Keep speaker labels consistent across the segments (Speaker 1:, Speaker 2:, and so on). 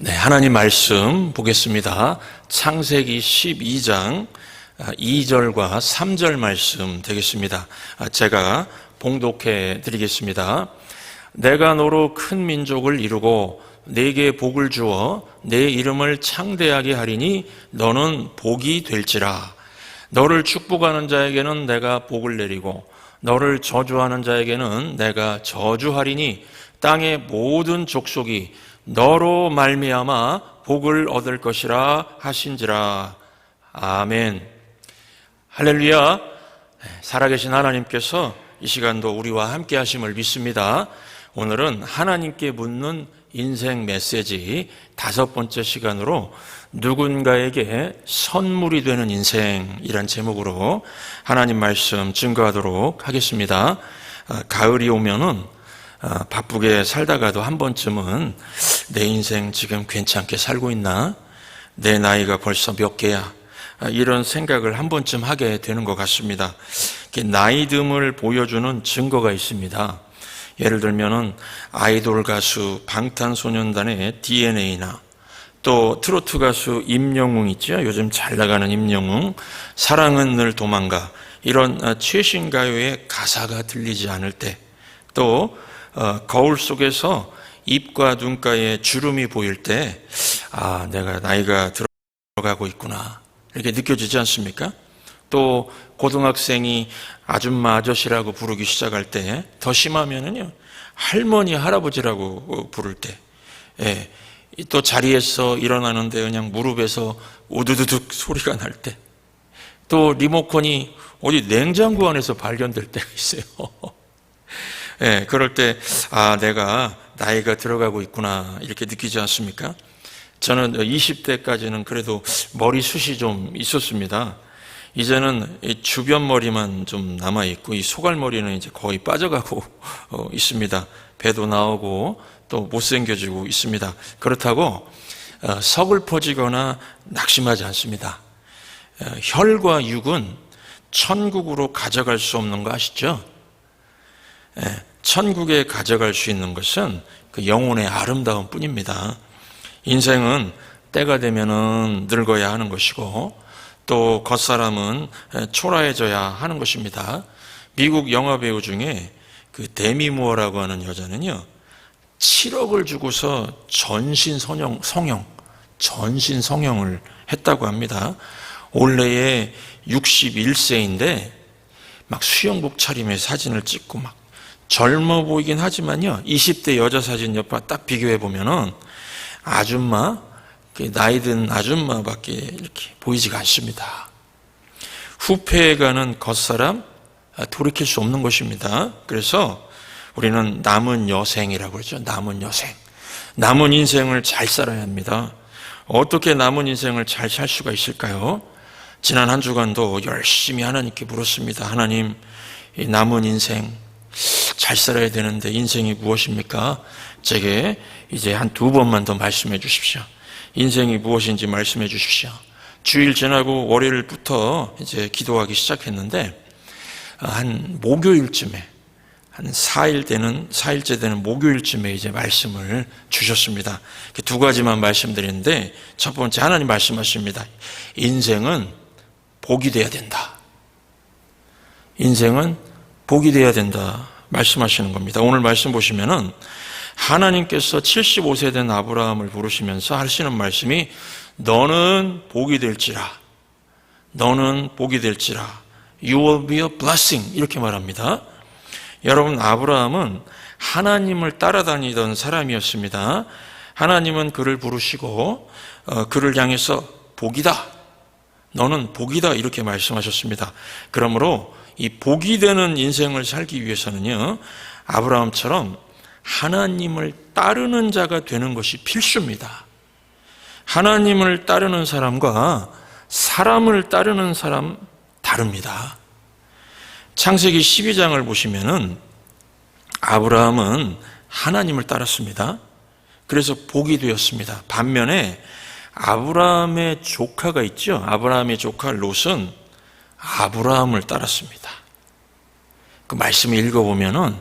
Speaker 1: 네, 하나님 말씀 보겠습니다. 창세기 12장 2절과 3절 말씀 되겠습니다. 제가 봉독해 드리겠습니다. 내가 너로 큰 민족을 이루고 네게 복을 주어 내 이름을 창대하게 하리니 너는 복이 될지라. 너를 축복하는 자에게는 내가 복을 내리고 너를 저주하는 자에게는 내가 저주하리니 땅의 모든 족속이 너로 말미암아 복을 얻을 것이라 하신지라. 아멘. 할렐루야. 살아계신 하나님께서 이 시간도 우리와 함께 하심을 믿습니다. 오늘은 하나님께 묻는 인생 메시지 5번째 시간으로 누군가에게 선물이 되는 인생이란 제목으로 하나님 말씀 증거하도록 하겠습니다. 가을이 오면은 바쁘게 살다가도 한 번쯤은 내 인생 지금 괜찮게 살고 있나? 내 나이가 벌써 몇 개야? 이런 생각을 한 번쯤 하게 되는 것 같습니다. 나이듦을 보여주는 증거가 있습니다. 예를 들면은 아이돌 가수 방탄소년단의 DNA나 또 트로트 가수 임영웅 있죠? 요즘 잘 나가는 임영웅, 사랑은 늘 도망가, 이런 최신 가요의 가사가 들리지 않을 때, 또 거울 속에서 입과 눈가에 주름이 보일 때, 내가 나이가 들어가고 있구나, 이렇게 느껴지지 않습니까? 또 고등학생이 아줌마 아저씨라고 부르기 시작할 때, 더 심하면은요 할머니 할아버지라고 부를 때, 또 자리에서 일어나는데 그냥 무릎에서 우두두둑 소리가 날 때, 또 리모컨이 어디 냉장고 안에서 발견될 때가 있어요. 그럴 때 내가 나이가 들어가고 있구나, 이렇게 느끼지 않습니까? 저는 20대까지는 그래도 머리숱이 좀 있었습니다. 이제는 이 주변 머리만 좀 남아있고 이 소갈머리는 이제 거의 빠져가고 있습니다. 배도 나오고 또 못생겨지고 있습니다. 그렇다고 서글퍼지거나 낙심하지 않습니다. 혈과 육은 천국으로 가져갈 수 없는 거 아시죠? 천국에 가져갈 수 있는 것은 그 영혼의 아름다움 뿐입니다. 인생은 때가 되면은 늙어야 하는 것이고 또 겉사람은 초라해져야 하는 것입니다. 미국 영화배우 중에 그 데미 무어라고 하는 여자는요 7억을 주고서 전신 성형을 했다고 합니다. 올해에 61세인데 막 수영복 차림에 사진을 찍고 막 젊어 보이긴 하지만요 20대 여자 사진 옆에 딱 비교해 보면은 아줌마, 나이 든 아줌마밖에 이렇게 보이지가 않습니다. 후패에 가는 겉사람 돌이킬 수 없는 것입니다. 그래서 우리는 남은 여생이라고 그러죠. 남은 여생. 남은 인생을 잘 살아야 합니다. 어떻게 남은 인생을 잘 살 수가 있을까요? 지난 한 주간도 열심히 하나님께 물었습니다. 하나님, 이 남은 인생 잘 살아야 되는데 인생이 무엇입니까? 제게 이제 한 2번만 더 말씀해 주십시오. 인생이 무엇인지 말씀해 주십시오. 주일 지나고 월요일부터 이제 기도하기 시작했는데 한 목요일쯤에 한 4일째 되는 목요일쯤에 이제 말씀을 주셨습니다. 2가지만 말씀드리는데 첫 번째 하나님 말씀하십니다. 인생은 복이 돼야 된다. 인생은 복이 돼야 된다 말씀하시는 겁니다. 오늘 말씀 보시면은 하나님께서 75세 된 아브라함을 부르시면서 하시는 말씀이 너는 복이 될지라. 너는 복이 될지라. You will be a blessing. 이렇게 말합니다. 여러분, 아브라함은 하나님을 따라다니던 사람이었습니다. 하나님은 그를 부르시고 그를 향해서 복이다. 너는 복이다. 이렇게 말씀하셨습니다. 그러므로 이 복이 되는 인생을 살기 위해서는요 아브라함처럼 하나님을 따르는 자가 되는 것이 필수입니다. 하나님을 따르는 사람과 사람을 따르는 사람 다릅니다. 창세기 12장을 보시면은 아브라함은 하나님을 따랐습니다. 그래서 복이 되었습니다. 반면에 아브라함의 조카가 있죠. 아브라함의 조카 롯은 아브라함을 따랐습니다. 그 말씀을 읽어보면은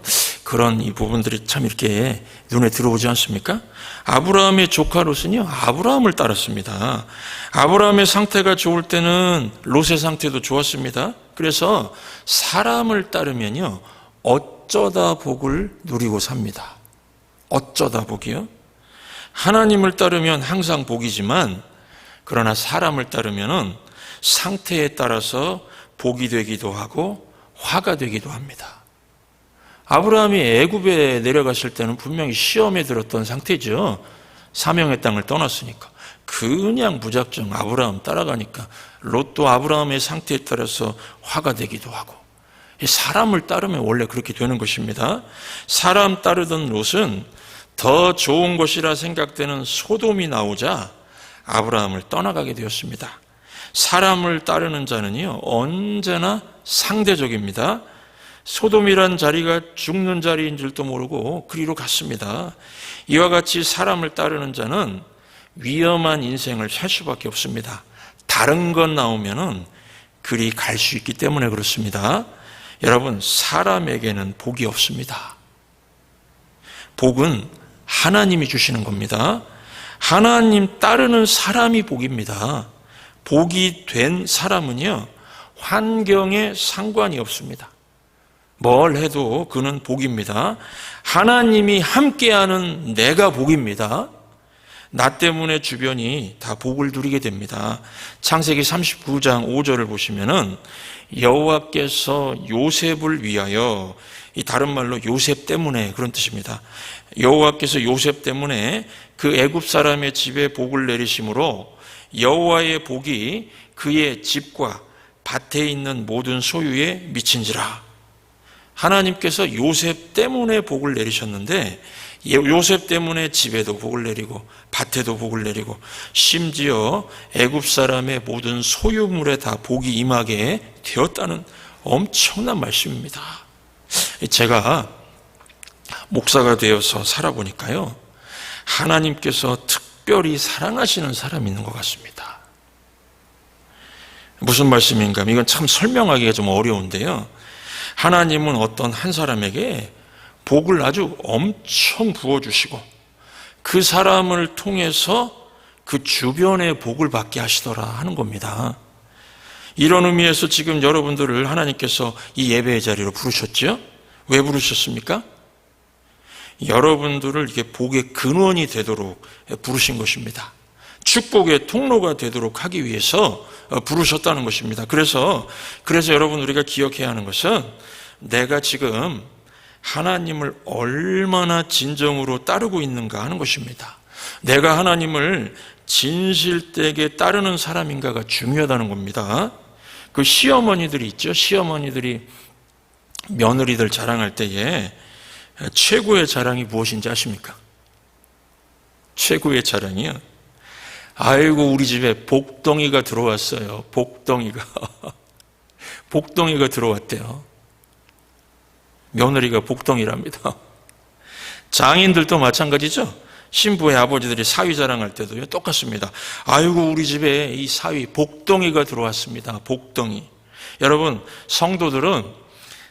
Speaker 1: 그런 이 부분들이 참 이렇게 눈에 들어오지 않습니까? 아브라함의 조카 롯은요, 아브라함을 따랐습니다. 아브라함의 상태가 좋을 때는 롯의 상태도 좋았습니다. 그래서 사람을 따르면요, 어쩌다 복을 누리고 삽니다. 어쩌다 복이요? 하나님을 따르면 항상 복이지만, 그러나 사람을 따르면은 상태에 따라서 복이 되기도 하고 화가 되기도 합니다. 아브라함이 애굽에 내려갔을 때는 분명히 시험에 들었던 상태죠. 사명의 땅을 떠났으니까. 그냥 무작정 아브라함 따라가니까 롯도 아브라함의 상태에 따라서 화가 되기도 하고, 사람을 따르면 원래 그렇게 되는 것입니다. 사람 따르던 롯은 더 좋은 것이라 생각되는 소돔이 나오자 아브라함을 떠나가게 되었습니다. 사람을 따르는 자는요, 언제나 상대적입니다. 소돔이란 자리가 죽는 자리인 줄도 모르고 그리로 갔습니다. 이와 같이 사람을 따르는 자는 위험한 인생을 살 수밖에 없습니다. 다른 것 나오면은 그리 갈 수 있기 때문에 그렇습니다. 여러분, 사람에게는 복이 없습니다. 복은 하나님이 주시는 겁니다. 하나님 따르는 사람이 복입니다. 복이 된 사람은요, 환경에 상관이 없습니다. 뭘 해도 그는 복입니다. 하나님이 함께하는 내가 복입니다. 나 때문에 주변이 다 복을 누리게 됩니다. 창세기 39장 5절을 보시면은 여호와께서 요셉을 위하여, 이 다른 말로 요셉 때문에 그런 뜻입니다. 여호와께서 요셉 때문에 그 애굽 사람의 집에 복을 내리심으로 여호와의 복이 그의 집과 밭에 있는 모든 소유에 미친지라. 하나님께서 요셉 때문에 복을 내리셨는데, 요셉 때문에 집에도 복을 내리고 밭에도 복을 내리고 심지어 애굽 사람의 모든 소유물에 다 복이 임하게 되었다는 엄청난 말씀입니다. 제가 목사가 되어서 살아보니까요, 하나님께서 특별히 사랑하시는 사람이 있는 것 같습니다. 무슨 말씀인가? 이건 참 설명하기가 좀 어려운데요, 하나님은 어떤 한 사람에게 복을 아주 엄청 부어주시고 그 사람을 통해서 그 주변에 복을 받게 하시더라 하는 겁니다. 이런 의미에서 지금 여러분들을 하나님께서 이 예배의 자리로 부르셨죠? 왜 부르셨습니까? 여러분들을 이게 복의 근원이 되도록 부르신 것입니다. 축복의 통로가 되도록 하기 위해서 부르셨다는 것입니다. 그래서 여러분, 우리가 기억해야 하는 것은 내가 지금 하나님을 얼마나 진정으로 따르고 있는가 하는 것입니다. 내가 하나님을 진실되게 따르는 사람인가가 중요하다는 겁니다. 그 시어머니들이 있죠. 시어머니들이 며느리들 자랑할 때에 최고의 자랑이 무엇인지 아십니까? 최고의 자랑이요, 아이고 우리 집에 복덩이가 들어왔어요. 복덩이가 들어왔대요. 며느리가 복덩이랍니다. 장인들도 마찬가지죠. 신부의 아버지들이 사위 자랑할 때도요, 똑같습니다. 아이고 우리 집에 이 사위 복덩이가 들어왔습니다. 복덩이. 여러분, 성도들은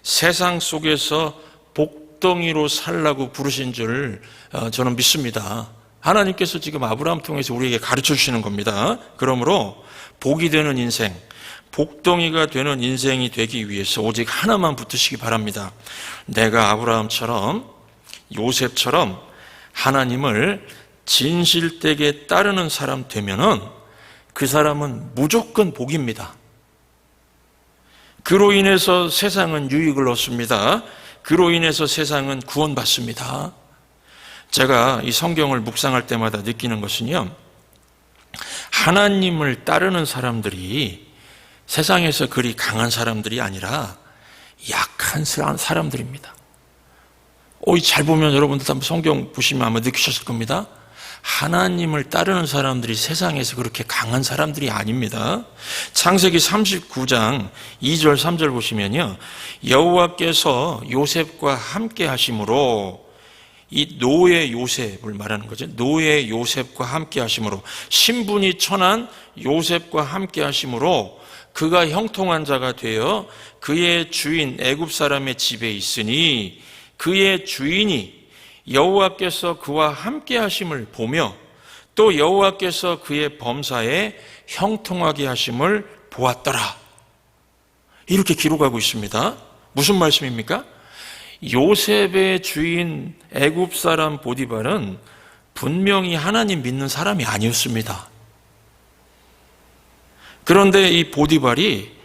Speaker 1: 세상 속에서 복덩이로 살라고 부르신 줄 저는 믿습니다. 하나님께서 지금 아브라함 통해서 우리에게 가르쳐 주시는 겁니다. 그러므로 복이 되는 인생, 복덩이가 되는 인생이 되기 위해서 오직 하나만 붙드시기 바랍니다. 내가 아브라함처럼, 요셉처럼 하나님을 진실되게 따르는 사람 되면은 그 사람은 무조건 복입니다. 그로 인해서 세상은 유익을 얻습니다. 그로 인해서 세상은 구원받습니다. 제가 이 성경을 묵상할 때마다 느끼는 것은요, 하나님을 따르는 사람들이 세상에서 그리 강한 사람들이 아니라 약한 사람들입니다. 잘 보면 여러분들 한번 성경 보시면 아마 느끼셨을 겁니다. 하나님을 따르는 사람들이 세상에서 그렇게 강한 사람들이 아닙니다. 창세기 39장 2절 3절 보시면요, 여호와께서 요셉과 함께 하심으로, 이 노예 요셉을 말하는 거죠. 노예 요셉과 함께 하심으로, 신분이 천한 요셉과 함께 하심으로 그가 형통한 자가 되어 그의 주인 애굽 사람의 집에 있으니 그의 주인이 여호와께서 그와 함께 하심을 보며 또 여호와께서 그의 범사에 형통하게 하심을 보았더라. 이렇게 기록하고 있습니다. 무슨 말씀입니까? 요셉의 주인 애굽 사람 보디발은 분명히 하나님 믿는 사람이 아니었습니다. 그런데 이 보디발이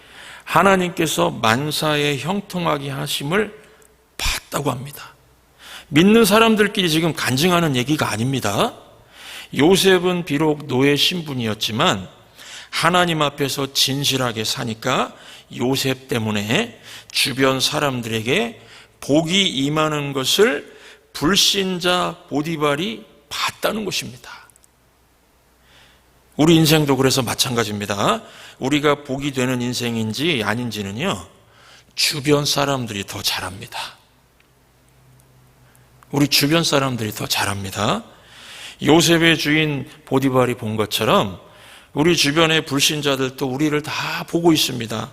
Speaker 1: 하나님께서 만사에 형통하게 하심을 봤다고 합니다. 믿는 사람들끼리 지금 간증하는 얘기가 아닙니다. 요셉은 비록 노예 신분이었지만 하나님 앞에서 진실하게 사니까 요셉 때문에 주변 사람들에게 복이 임하는 것을 불신자 보디발이 봤다는 것입니다. 우리 인생도 그래서 마찬가지입니다. 우리가 복이 되는 인생인지 아닌지는요, 주변 사람들이 더 잘 압니다. 우리 주변 사람들이 더 잘 압니다. 요셉의 주인 보디발이 본 것처럼 우리 주변의 불신자들도 우리를 다 보고 있습니다.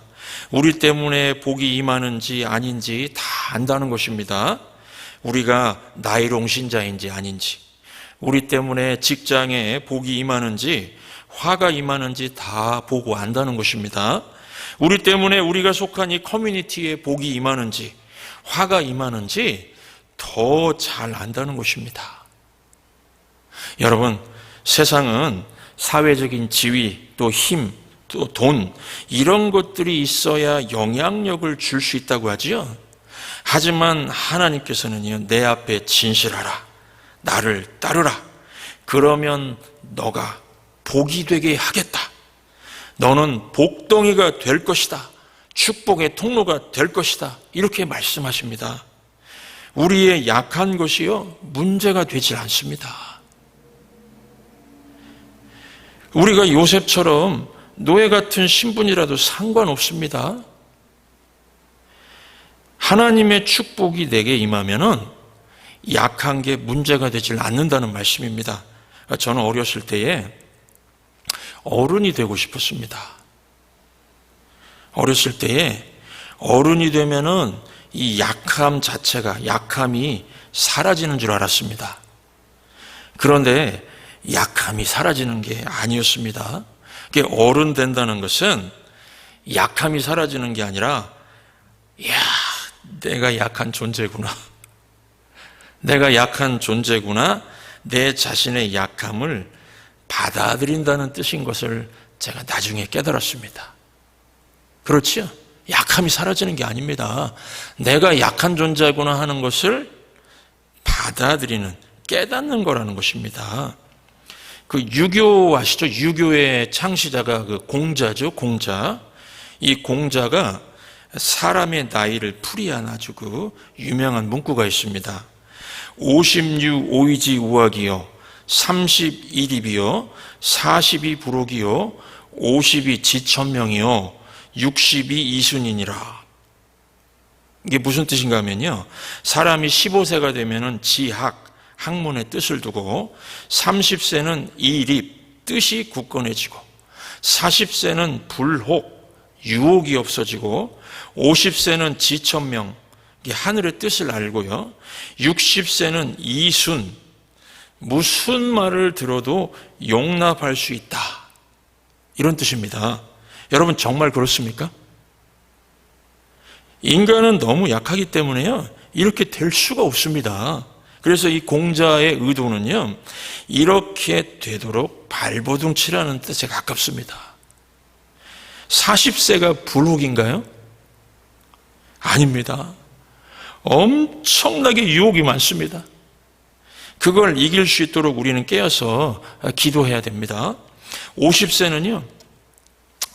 Speaker 1: 우리 때문에 복이 임하는지 아닌지 다 안다는 것입니다. 우리가 나이롱 신자인지 아닌지, 우리 때문에 직장에 복이 임하는지 화가 임하는지 다 보고 안다는 것입니다. 우리 때문에 우리가 속한 이 커뮤니티에 복이 임하는지 화가 임하는지 더 잘 안다는 것입니다. 여러분, 세상은 사회적인 지위, 또 힘, 또 돈, 이런 것들이 있어야 영향력을 줄 수 있다고 하지요. 하지만 하나님께서는요, 내 앞에 진실하라, 나를 따르라, 그러면 너가 복이 되게 하겠다, 너는 복덩이가 될 것이다, 축복의 통로가 될 것이다, 이렇게 말씀하십니다. 우리의 약한 것이요, 문제가 되질 않습니다. 우리가 요셉처럼 노예 같은 신분이라도 상관없습니다. 하나님의 축복이 내게 임하면은 약한 게 문제가 되질 않는다는 말씀입니다. 저는 어렸을 때에 어른이 되고 싶었습니다. 어렸을 때에 어른이 되면은 이 약함 자체가, 약함이 사라지는 줄 알았습니다. 그런데 약함이 사라지는 게 아니었습니다. 어른 된다는 것은 약함이 사라지는 게 아니라, 이야, 내가 약한 존재구나. 내가 약한 존재구나. 내 자신의 약함을 받아들인다는 뜻인 것을 제가 나중에 깨달았습니다. 그렇지요? 약함이 사라지는 게 아닙니다. 내가 약한 존재구나 하는 것을 받아들이는, 깨닫는 거라는 것입니다. 그 유교 아시죠? 유교의 창시자가 그 공자죠, 공자. 이 공자가 사람의 나이를 풀이한 아주 그 유명한 문구가 있습니다. 56 오이지 우학이요, 31입이요, 42 부록이요, 52 지천명이요, 62 이순이니라. 이게 무슨 뜻인가 하면요, 사람이 15세가 되면은 지학, 학문의 뜻을 두고 30세는 이립, 뜻이 굳건해지고 40세는 불혹, 유혹이 없어지고 50세는 지천명, 하늘의 뜻을 알고요, 60세는 이순, 무슨 말을 들어도 용납할 수 있다, 이런 뜻입니다. 여러분, 정말 그렇습니까? 인간은 너무 약하기 때문에요, 이렇게 될 수가 없습니다. 그래서 이 공자의 의도는요, 이렇게 되도록 발버둥 치라는 뜻에 가깝습니다. 40세가 불혹인가요? 아닙니다. 엄청나게 유혹이 많습니다. 그걸 이길 수 있도록 우리는 깨어서 기도해야 됩니다. 50세는요,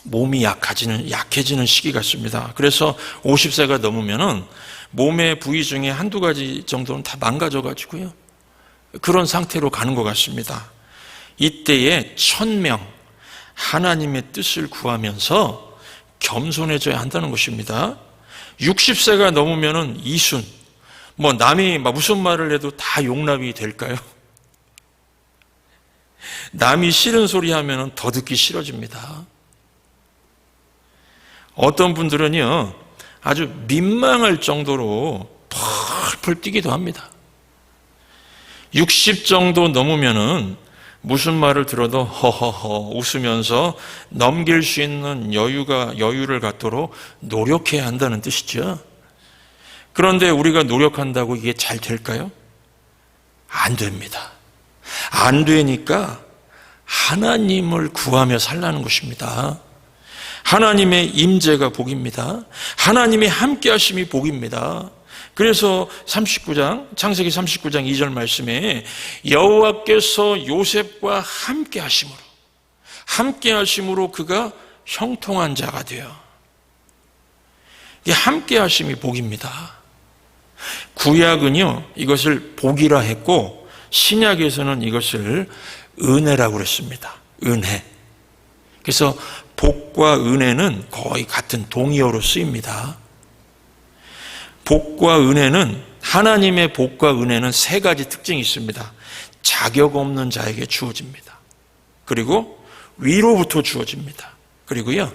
Speaker 1: 몸이 약해지는 시기 같습니다. 그래서 50세가 넘으면은 몸의 부위 중에 한두 가지 정도는 다 망가져가지고요, 그런 상태로 가는 것 같습니다. 이때에 천명, 하나님의 뜻을 구하면서 겸손해져야 한다는 것입니다. 60세가 넘으면은 이순, 남이 무슨 말을 해도 다 용납이 될까요? 남이 싫은 소리 하면은 더 듣기 싫어집니다. 어떤 분들은요, 아주 민망할 정도로 펄펄 뛰기도 합니다. 60 정도 넘으면은 무슨 말을 들어도 허허허 웃으면서 넘길 수 있는 여유를 갖도록 노력해야 한다는 뜻이죠. 그런데 우리가 노력한다고 이게 잘 될까요? 안 됩니다. 안 되니까 하나님을 구하며 살라는 것입니다. 하나님의 임재가 복입니다. 하나님의 함께하심이 복입니다. 그래서 창세기 39장 2절 말씀에 여호와께서 요셉과 함께하심으로 그가 형통한 자가 되어. 이 함께하심이 복입니다. 구약은요 이것을 복이라 했고 신약에서는 이것을 은혜라고 그랬습니다. 은혜. 그래서 복과 은혜는 거의 같은 동의어로 쓰입니다. 복과 은혜는, 하나님의 복과 은혜는 세 가지 특징이 있습니다. 자격 없는 자에게 주어집니다. 그리고 위로부터 주어집니다. 그리고요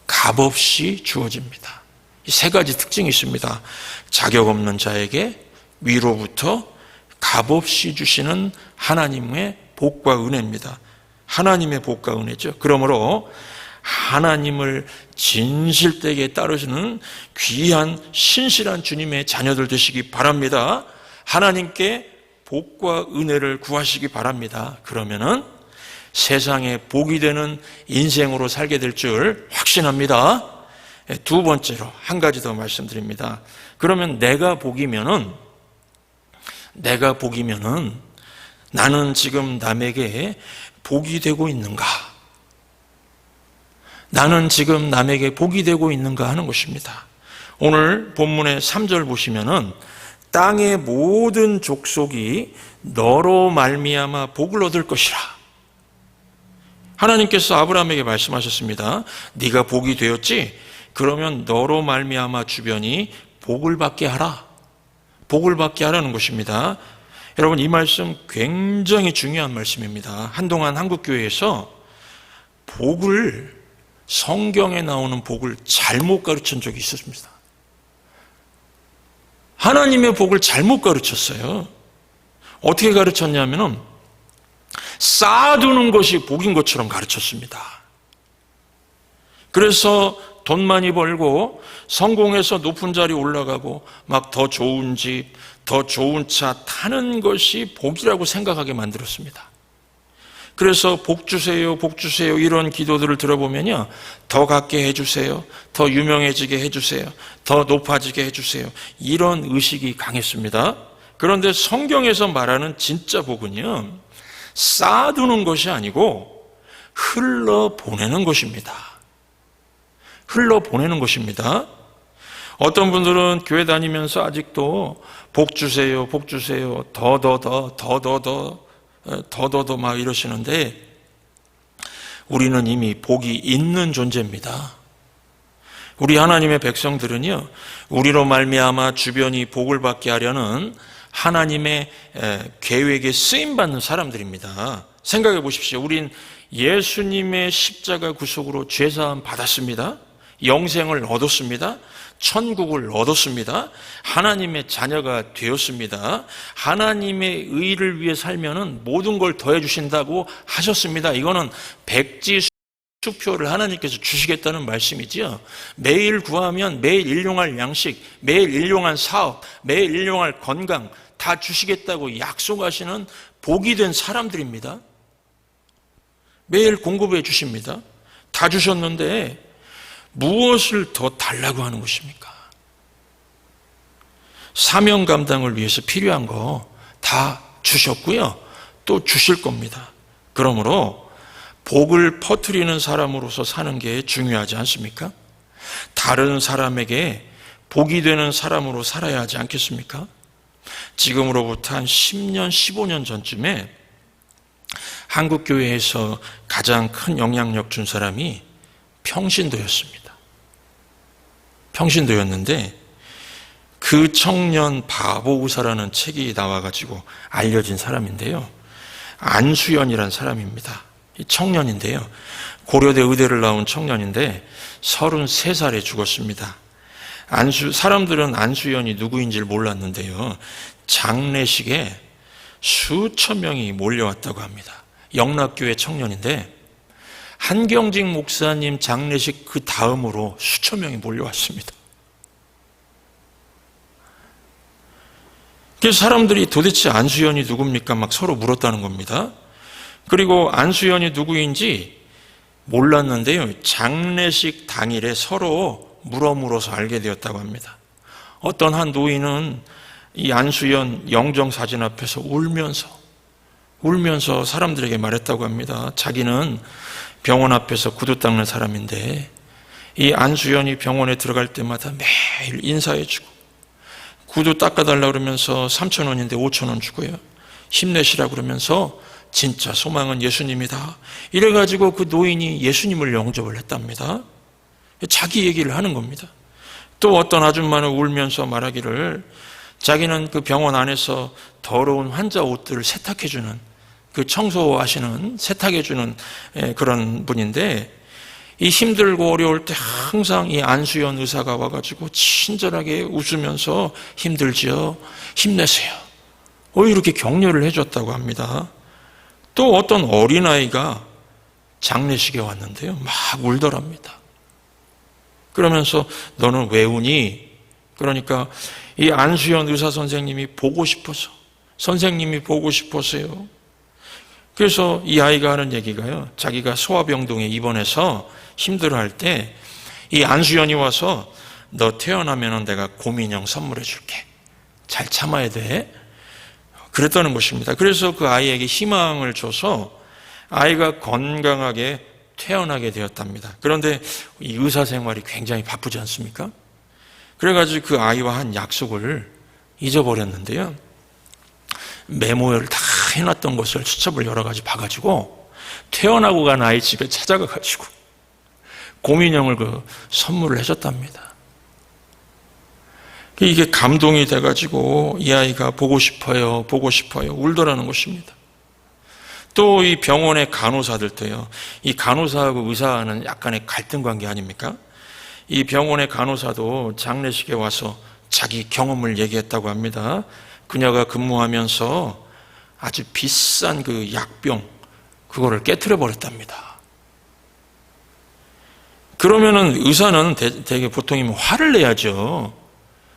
Speaker 1: 값없이 주어집니다. 이 세 가지 특징이 있습니다. 자격 없는 자에게 위로부터 값없이 주시는 하나님의 복과 은혜입니다. 하나님의 복과 은혜죠. 그러므로 하나님을 진실되게 따르시는 귀한 신실한 주님의 자녀들 되시기 바랍니다. 하나님께 복과 은혜를 구하시기 바랍니다. 그러면은 세상에 복이 되는 인생으로 살게 될 줄 확신합니다. 두 번째로 한 가지 더 말씀드립니다. 그러면 내가 복이면은 나는 지금 남에게 복이 되고 있는가? 나는 지금 남에게 복이 되고 있는가 하는 것입니다. 오늘 본문의 3절 보시면은 땅의 모든 족속이 너로 말미암아 복을 얻을 것이라. 하나님께서 아브라함에게 말씀하셨습니다. 네가 복이 되었지? 그러면 너로 말미암아 주변이 복을 받게 하라. 복을 받게 하라는 것입니다. 여러분 이 말씀 굉장히 중요한 말씀입니다. 한동안 한국교회에서 성경에 나오는 복을 잘못 가르친 적이 있었습니다. 하나님의 복을 잘못 가르쳤어요. 어떻게 가르쳤냐면은 쌓아두는 것이 복인 것처럼 가르쳤습니다. 그래서 돈 많이 벌고 성공해서 높은 자리 올라가고 막 더 좋은 집, 더 좋은 차 타는 것이 복이라고 생각하게 만들었습니다. 그래서 복 주세요, 복 주세요 이런 기도들을 들어보면요, 더 갖게 해주세요, 더 유명해지게 해주세요, 더 높아지게 해주세요, 이런 의식이 강했습니다. 그런데 성경에서 말하는 진짜 복은요, 쌓아두는 것이 아니고 흘러보내는 것입니다. 흘러보내는 것입니다. 어떤 분들은 교회 다니면서 아직도 복 주세요, 복 주세요, 더더더 막 이러시는데 우리는 이미 복이 있는 존재입니다. 우리 하나님의 백성들은요, 우리로 말미암아 주변이 복을 받게 하려는 하나님의 계획에 쓰임받는 사람들입니다. 생각해 보십시오. 우린 예수님의 십자가 구속으로 죄사함 받았습니다. 영생을 얻었습니다. 천국을 얻었습니다. 하나님의 자녀가 되었습니다. 하나님의 의를 위해 살면은 모든 걸 더해 주신다고 하셨습니다. 이거는 백지수표를 하나님께서 주시겠다는 말씀이지요. 매일 구하면 매일 일용할 양식, 매일 일용할 사업, 매일 일용할 건강 다 주시겠다고 약속하시는 복이 된 사람들입니다. 매일 공급해 주십니다. 다 주셨는데 무엇을 더 달라고 하는 것입니까? 사명 감당을 위해서 필요한 거 다 주셨고요. 또 주실 겁니다. 그러므로 복을 퍼뜨리는 사람으로서 사는 게 중요하지 않습니까? 다른 사람에게 복이 되는 사람으로 살아야 하지 않겠습니까? 지금으로부터 한 10년, 15년 전쯤에 한국교회에서 가장 큰 영향력 준 사람이 평신도였습니다. 평신도였는데 그 청년 바보의사라는 책이 나와가지고 알려진 사람인데요. 안수연이라는 사람입니다. 청년인데요. 고려대 의대를 나온 청년인데 33살에 죽었습니다. 사람들은 안수연이 누구인지를 몰랐는데요. 장례식에 수천 명이 몰려왔다고 합니다. 영락교회 청년인데 한경직 목사님 장례식 그 다음으로 수천 명이 몰려왔습니다. 그래서 사람들이 도대체 안수연이 누굽니까? 막 서로 물었다는 겁니다. 그리고 안수연이 누구인지 몰랐는데요. 장례식 당일에 서로 물어서 알게 되었다고 합니다. 어떤 한 노인은 이 안수연 영정사진 앞에서 울면서 사람들에게 말했다고 합니다. 자기는 병원 앞에서 구두 닦는 사람인데 이 안수연이 병원에 들어갈 때마다 매일 인사해주고 구두 닦아달라고 그러면서 3,000원인데 5,000원 주고요. 힘내시라고 그러면서 진짜 소망은 예수님이다. 이래가지고 그 노인이 예수님을 영접을 했답니다. 자기 얘기를 하는 겁니다. 또 어떤 아줌마는 울면서 말하기를 자기는 그 병원 안에서 더러운 환자 옷들을 세탁해주는 그 청소하시는 세탁해주는 그런 분인데 이 힘들고 어려울 때 항상 이 안수연 의사가 와가지고 친절하게 웃으면서 힘들지요? 힘내세요. 이렇게 격려를 해줬다고 합니다. 또 어떤 어린아이가 장례식에 왔는데요. 막 울더랍니다. 그러면서 너는 왜 우니? 그러니까 이 안수연 의사 선생님이 보고 싶어서 선생님이 보고 싶어서요. 그래서 이 아이가 하는 얘기가요. 자기가 소아병동에 입원해서 힘들어할 때 이 안수연이 와서 너 태어나면 내가 곰인형 선물해 줄게. 잘 참아야 돼. 그랬다는 것입니다. 그래서 그 아이에게 희망을 줘서 아이가 건강하게 태어나게 되었답니다. 그런데 이 의사 생활이 굉장히 바쁘지 않습니까? 그래가지고 그 아이와 한 약속을 잊어버렸는데요. 메모를 다 해놨던 것을 수첩을 여러 가지 봐가지고 태어나고 간 아이 집에 찾아가가지고 곰인형을 선물을 해줬답니다. 이게 감동이 돼가지고 이 아이가 보고 싶어요 울더라는 것입니다. 또 이 병원의 간호사들도요. 이 간호사하고 의사는 약간의 갈등 관계 아닙니까? 이 병원의 간호사도 장례식에 와서 자기 경험을 얘기했다고 합니다. 그녀가 근무하면서 아주 비싼 그 약병 그거를 깨트려 버렸답니다. 그러면은 의사는 되게 보통이면 화를 내야죠.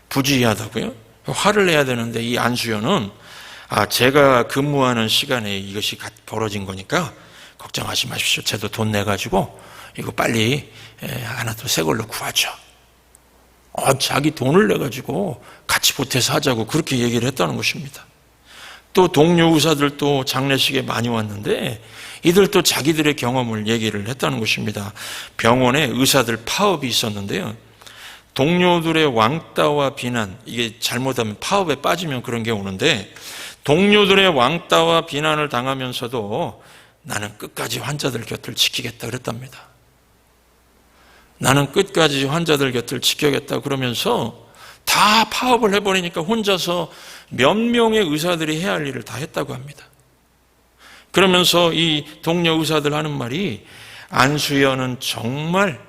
Speaker 1: 부주의하다고요. 화를 내야 되는데 이 안수연은 제가 근무하는 시간에 이것이 벌어진 거니까 걱정하지 마십시오. 저도 돈 내가지고 이거 빨리 하나 더 새 걸로 구하죠. 자기 돈을 내가지고 같이 보태서 하자고 그렇게 얘기를 했다는 것입니다. 또 동료 의사들도 장례식에 많이 왔는데 이들도 자기들의 경험을 얘기를 했다는 것입니다. 병원에 의사들 파업이 있었는데요. 동료들의 왕따와 비난, 이게 잘못하면 파업에 빠지면 그런 게 오는데 동료들의 왕따와 비난을 당하면서도 나는 끝까지 환자들 곁을 지키겠다 그랬답니다. 나는 끝까지 환자들 곁을 지켜야겠다 그러면서 다 파업을 해버리니까 혼자서 몇 명의 의사들이 해야 할 일을 다 했다고 합니다. 그러면서 이 동료 의사들 하는 말이 안수연은 정말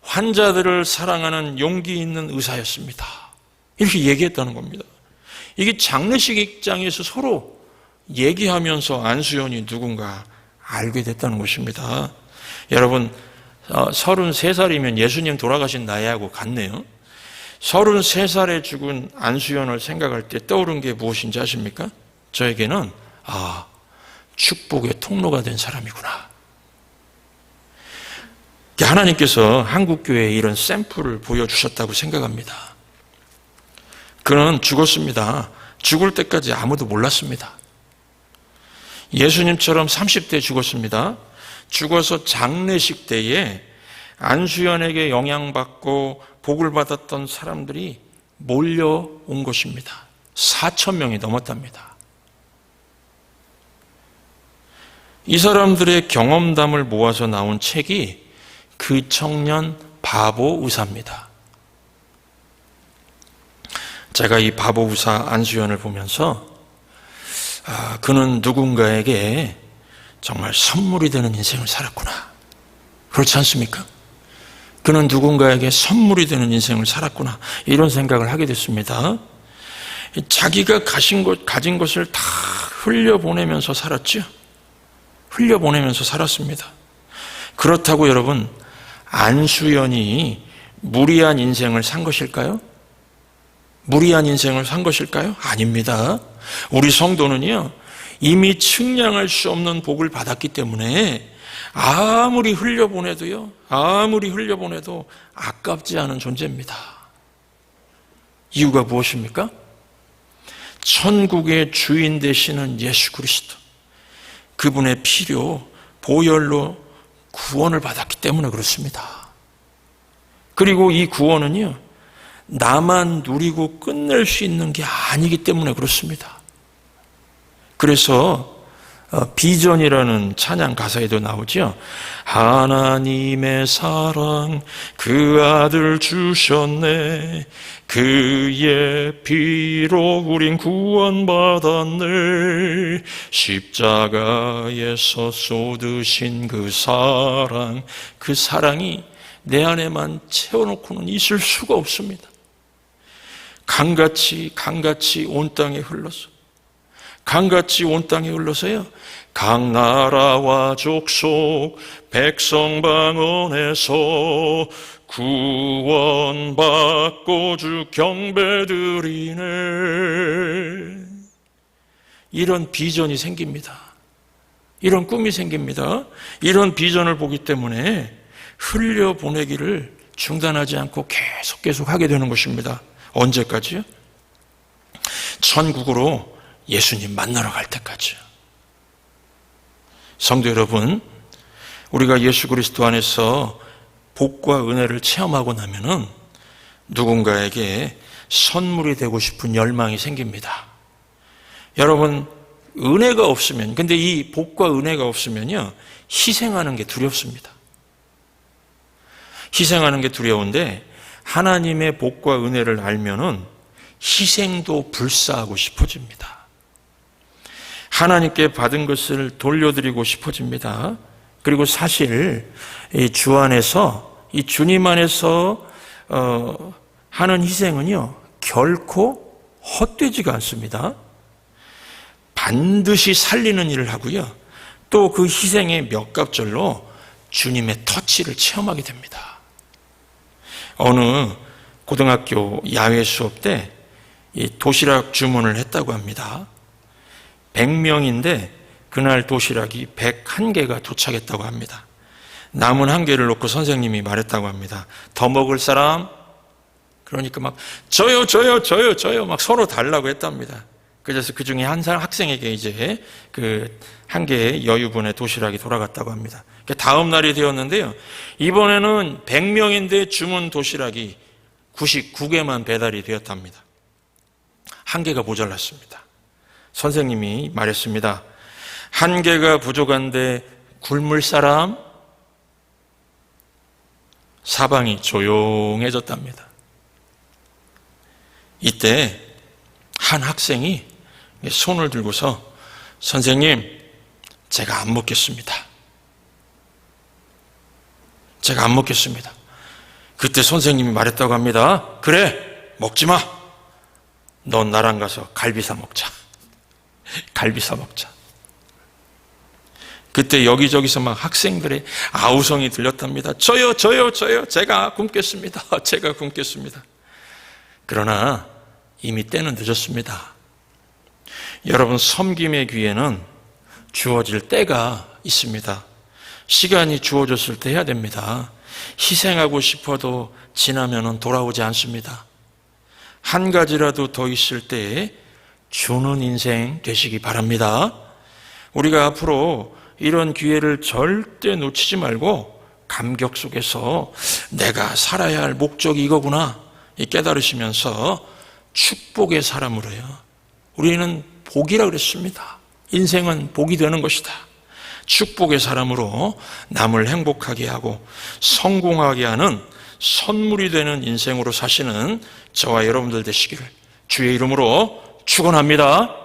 Speaker 1: 환자들을 사랑하는 용기 있는 의사였습니다. 이렇게 얘기했다는 겁니다. 이게 장례식 입장에서 서로 얘기하면서 안수연이 누군가 알게 됐다는 것입니다. 여러분 33살이면 예수님 돌아가신 나이하고 같네요. 33살에 죽은 안수연을 생각할 때 떠오른 게 무엇인지 아십니까? 저에게는 축복의 통로가 된 사람이구나. 하나님께서 한국교회에 이런 샘플을 보여주셨다고 생각합니다. 그는 죽었습니다. 죽을 때까지 아무도 몰랐습니다. 예수님처럼 30대에 죽었습니다. 죽어서 장례식 때에 안수연에게 영향받고 복을 받았던 사람들이 몰려온 것입니다. 4,000명이 넘었답니다. 이 사람들의 경험담을 모아서 나온 책이 그 청년 바보 의사입니다. 제가 이 바보 의사 안수연을 보면서 그는 누군가에게 정말 선물이 되는 인생을 살았구나. 그렇지 않습니까? 그는 누군가에게 선물이 되는 인생을 살았구나, 이런 생각을 하게 됐습니다. 자기가 가진 것을 다 흘려보내면서 살았죠. 흘려보내면서 살았습니다. 그렇다고 여러분, 안수연이 무리한 인생을 산 것일까요? 무리한 인생을 산 것일까요? 아닙니다. 우리 성도는요, 이미 측량할 수 없는 복을 받았기 때문에 아무리 흘려보내도 아깝지 않은 존재입니다. 이유가 무엇입니까? 천국의 주인 되시는 예수 그리스도, 그분의 피로, 보혈로 구원을 받았기 때문에 그렇습니다. 그리고 이 구원은요, 나만 누리고 끝낼 수 있는 게 아니기 때문에 그렇습니다. 그래서 비전이라는 찬양 가사에도 나오죠. 하나님의 사랑 그 아들 주셨네, 그의 피로 우린 구원받았네, 십자가에서 쏟으신 그 사랑이 내 안에만 채워놓고는 있을 수가 없습니다. 강같이 온 땅에 흘러서, 강같이 온 땅에 흘러서요, 각 나라와 족속 백성 방언에서 구원받고 주 경배드리네. 이런 비전이 생깁니다. 이런 꿈이 생깁니다. 이런 비전을 보기 때문에 흘려보내기를 중단하지 않고 계속 하게 되는 것입니다. 언제까지요? 천국으로 예수님 만나러 갈 때까지요. 성도 여러분, 우리가 예수 그리스도 안에서 복과 은혜를 체험하고 나면은 누군가에게 선물이 되고 싶은 열망이 생깁니다. 여러분, 은혜가 없으면, 근데 이 복과 은혜가 없으면요, 희생하는 게 두렵습니다. 희생하는 게 두려운데, 하나님의 복과 은혜를 알면은 희생도 불사하고 싶어집니다. 하나님께 받은 것을 돌려드리고 싶어집니다. 그리고 사실 주 안에서, 이 주님 안에서 하는 희생은요, 결코 헛되지가 않습니다. 반드시 살리는 일을 하고요, 또 그 희생의 몇 갑절로 주님의 터치를 체험하게 됩니다. 어느 고등학교 야외 수업 때 이 도시락 주문을 했다고 합니다. 100명인데 그날 도시락이 101개가 도착했다고 합니다. 남은 1개를 놓고 선생님이 말했다고 합니다. 더 먹을 사람? 그러니까 막 저요 막 서로 달라고 했답니다. 그래서 그 중에 한 학생에게 이제 그 1개의 여유분의 도시락이 돌아갔다고 합니다. 다음 날이 되었는데요, 이번에는 100명인데 주문 도시락이 99개만 배달이 되었답니다. 1개가 모자랐습니다. 선생님이 말했습니다. 1개가 부족한데 굶을 사람? 사방이 조용해졌답니다. 이때 한 학생이 손을 들고서, 선생님, 제가 안 먹겠습니다. 제가 안 먹겠습니다. 그때 선생님이 말했다고 합니다. 그래, 먹지 마. 넌 나랑 가서 갈비 사 먹자. 갈비 사 먹자. 그때 여기저기서 막 학생들의 아우성이 들렸답니다. 저요. 제가 굶겠습니다. 제가 굶겠습니다. 그러나 이미 때는 늦었습니다. 여러분, 섬김의 귀에는 주어질 때가 있습니다. 시간이 주어졌을 때 해야 됩니다. 희생하고 싶어도 지나면은 돌아오지 않습니다. 한 가지라도 더 있을 때에 주는 인생 되시기 바랍니다. 우리가 앞으로 이런 기회를 절대 놓치지 말고 감격 속에서 내가 살아야 할 목적이 이거구나 깨달으시면서 축복의 사람으로요. 우리는 복이라 그랬습니다. 인생은 복이 되는 것이다. 축복의 사람으로 남을 행복하게 하고 성공하게 하는 선물이 되는 인생으로 사시는 저와 여러분들 되시기를 주의 이름으로 축원합니다.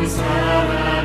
Speaker 2: 사랑